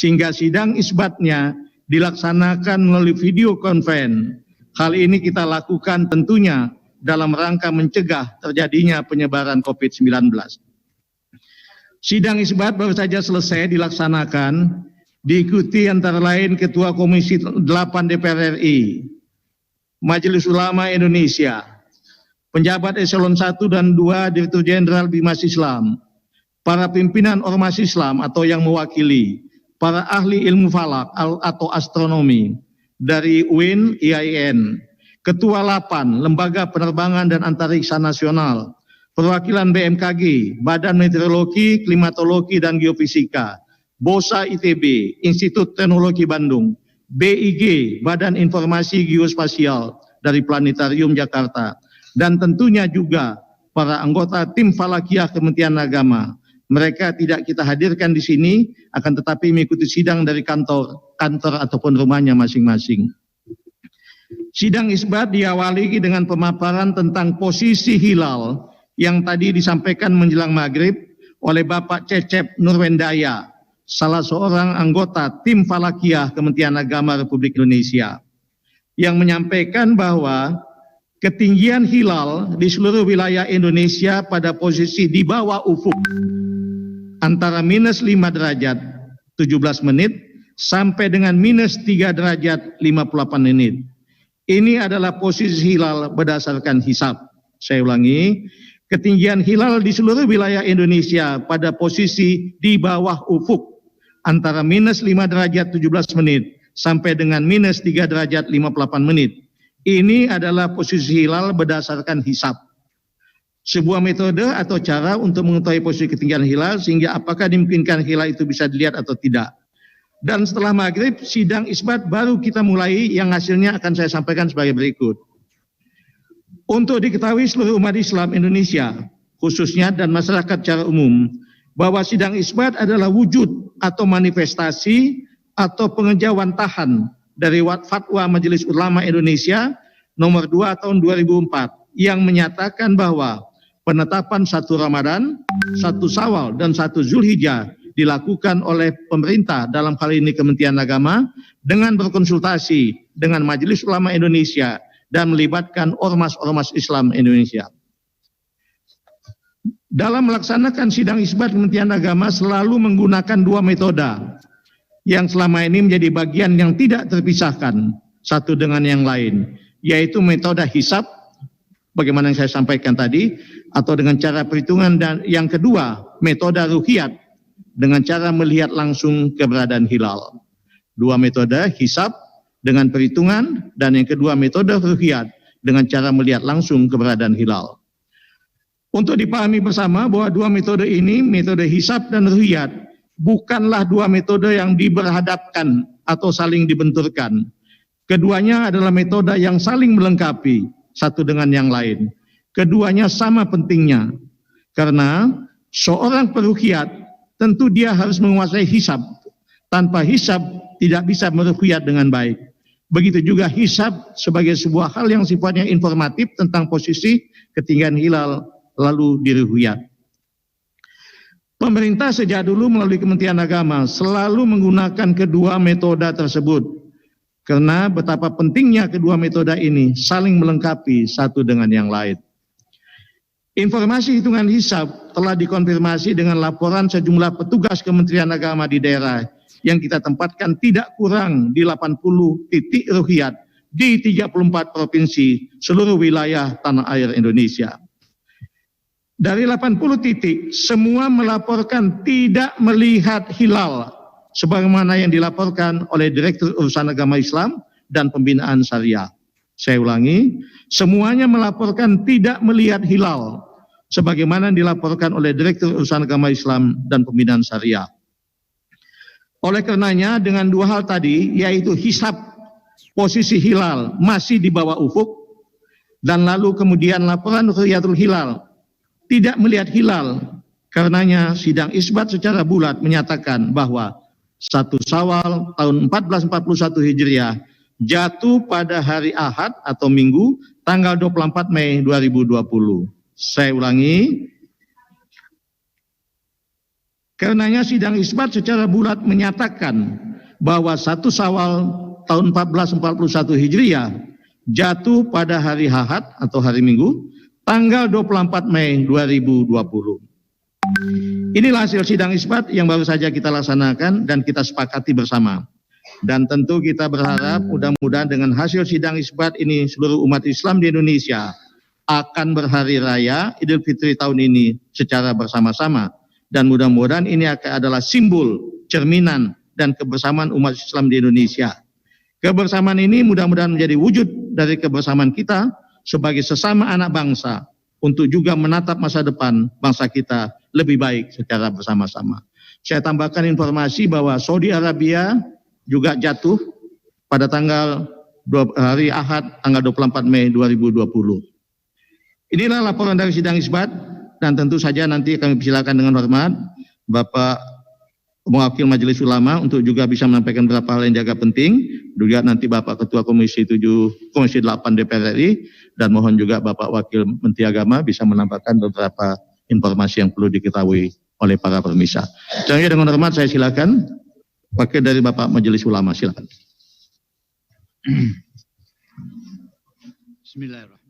sehingga sidang isbatnya dilaksanakan melalui video conference. Hal ini kita lakukan tentunya dalam rangka mencegah terjadinya penyebaran COVID-19. Sidang isbat baru saja selesai dilaksanakan, diikuti antara lain Ketua Komisi 8 DPR RI, Majelis Ulama Indonesia, penjabat eselon 1 dan 2 Direktur Jenderal Bimas Islam, para pimpinan ormas Islam atau yang mewakili, para ahli ilmu falak atau astronomi dari UIN, IAIN, Ketua 8 Lembaga Penerbangan dan Antariksa Nasional, perwakilan BMKG, Badan Meteorologi, Klimatologi dan Geofisika, BOSA ITB, Institut Teknologi Bandung, BIG, Badan Informasi Geospasial dari Planetarium Jakarta, dan tentunya juga para anggota tim Falakiyah Kementerian Agama. Mereka tidak kita hadirkan di sini, akan tetapi mengikuti sidang dari kantor ataupun rumahnya masing-masing. Sidang isbat diawali dengan pemaparan tentang posisi hilal yang tadi disampaikan menjelang maghrib oleh Bapak Cecep Nurwendaya, salah seorang anggota tim Falakiyah Kementerian Agama Republik Indonesia, yang menyampaikan bahwa ketinggian hilal di seluruh wilayah Indonesia pada posisi di bawah ufuk antara minus 5 derajat 17 menit sampai dengan minus 3 derajat 58 menit. Ini adalah posisi hilal berdasarkan hisab. Saya ulangi, ketinggian hilal di seluruh wilayah Indonesia pada posisi di bawah ufuk antara minus 5 derajat 17 menit sampai dengan minus 3 derajat 58 menit. Ini adalah posisi hilal berdasarkan hisab. Sebuah metode atau cara untuk mengetahui posisi ketinggian hilal sehingga apakah dimungkinkan hilal itu bisa dilihat atau tidak. Dan setelah maghrib, sidang isbat baru kita mulai yang hasilnya akan saya sampaikan sebagai berikut. Untuk diketahui seluruh umat Islam Indonesia, khususnya dan masyarakat secara umum, bahwa sidang isbat adalah wujud atau manifestasi atau pengejauhan tahan dari Fatwa Majelis Ulama Indonesia nomor 2 tahun 2004 yang menyatakan bahwa penetapan 1 Ramadan, 1 Syawal dan 1 Zulhijjah dilakukan oleh pemerintah dalam hal ini Kementerian Agama dengan berkonsultasi dengan Majelis Ulama Indonesia dan melibatkan ormas-ormas Islam Indonesia. Dalam melaksanakan sidang isbat Kementerian Agama selalu menggunakan 2 metode yang selama ini menjadi bagian yang tidak terpisahkan satu dengan yang lain, yaitu metode hisab, bagaimana yang saya sampaikan tadi, atau dengan cara perhitungan, dan yang kedua metode ruhiyat dengan cara melihat langsung keberadaan hilal. 2 metode, hisab dengan perhitungan, dan yang kedua metode ruhiyat dengan cara melihat langsung keberadaan hilal. Untuk dipahami bersama bahwa 2 metode ini, metode hisab dan ruhiyat, bukanlah 2 metode yang diberhadapkan atau saling dibenturkan. Keduanya adalah metode yang saling melengkapi satu dengan yang lain. Keduanya sama pentingnya, karena seorang peruqyat tentu dia harus menguasai hisab. Tanpa hisab tidak bisa meruqyat dengan baik. Begitu juga hisab sebagai sebuah hal yang sifatnya informatif tentang posisi ketinggian hilal lalu diruqyat. Pemerintah sejak dulu melalui Kementerian Agama selalu menggunakan kedua metode tersebut karena betapa pentingnya kedua metode ini saling melengkapi satu dengan yang lain. Informasi hitungan hisab telah dikonfirmasi dengan laporan sejumlah petugas Kementerian Agama di daerah yang kita tempatkan tidak kurang di 80 titik ruqyat di 34 provinsi seluruh wilayah tanah air Indonesia. Dari 80 titik, semua melaporkan tidak melihat hilal sebagaimana yang dilaporkan oleh Direktur Urusan Agama Islam dan Pembinaan Syariah. Saya ulangi, semuanya melaporkan tidak melihat hilal sebagaimana dilaporkan oleh Direktur Urusan Agama Islam dan Pembinaan Syariah. Oleh karenanya dengan 2 hal tadi, yaitu hisab posisi hilal masih di bawah ufuk, dan lalu kemudian laporan ruqyatul hilal tidak melihat hilal, karenanya sidang isbat secara bulat menyatakan bahwa 1 Syawal tahun 1441 Hijriah jatuh pada hari Ahad atau Minggu tanggal 24 Mei 2020. Saya ulangi, Karenanya sidang isbat secara bulat menyatakan bahwa 1 Syawal tahun 1441 Hijriah jatuh pada hari Ahad atau hari Minggu tanggal 24 Mei 2020. Inilah hasil sidang isbat yang baru saja kita laksanakan dan kita sepakati bersama. Dan tentu kita berharap mudah-mudahan dengan hasil sidang isbat ini seluruh umat Islam di Indonesia akan berhari raya Idul Fitri tahun ini secara bersama-sama. Dan mudah-mudahan ini adalah simbol, cerminan, dan kebersamaan umat Islam di Indonesia. Kebersamaan ini mudah-mudahan menjadi wujud dari kebersamaan kita sebagai sesama anak bangsa untuk juga menatap masa depan bangsa kita lebih baik secara bersama-sama. Saya tambahkan informasi bahwa Saudi Arabia juga jatuh pada hari Ahad tanggal 24 Mei 2020. Inilah laporan dari sidang isbat dan tentu saja nanti kami persilakan dengan hormat Bapak Mewakil Majelis Ulama untuk juga bisa menyampaikan beberapa hal yang jaga penting. Juga nanti Bapak Ketua Komisi 8 DPR RI dan mohon juga Bapak Wakil Menteri Agama bisa menambahkan beberapa informasi yang perlu diketahui oleh para pemirsa. Selanjutnya dengan hormat saya silakan Wakil dari Bapak Majelis Ulama, silakan. Bismillahirrahmanirrahim.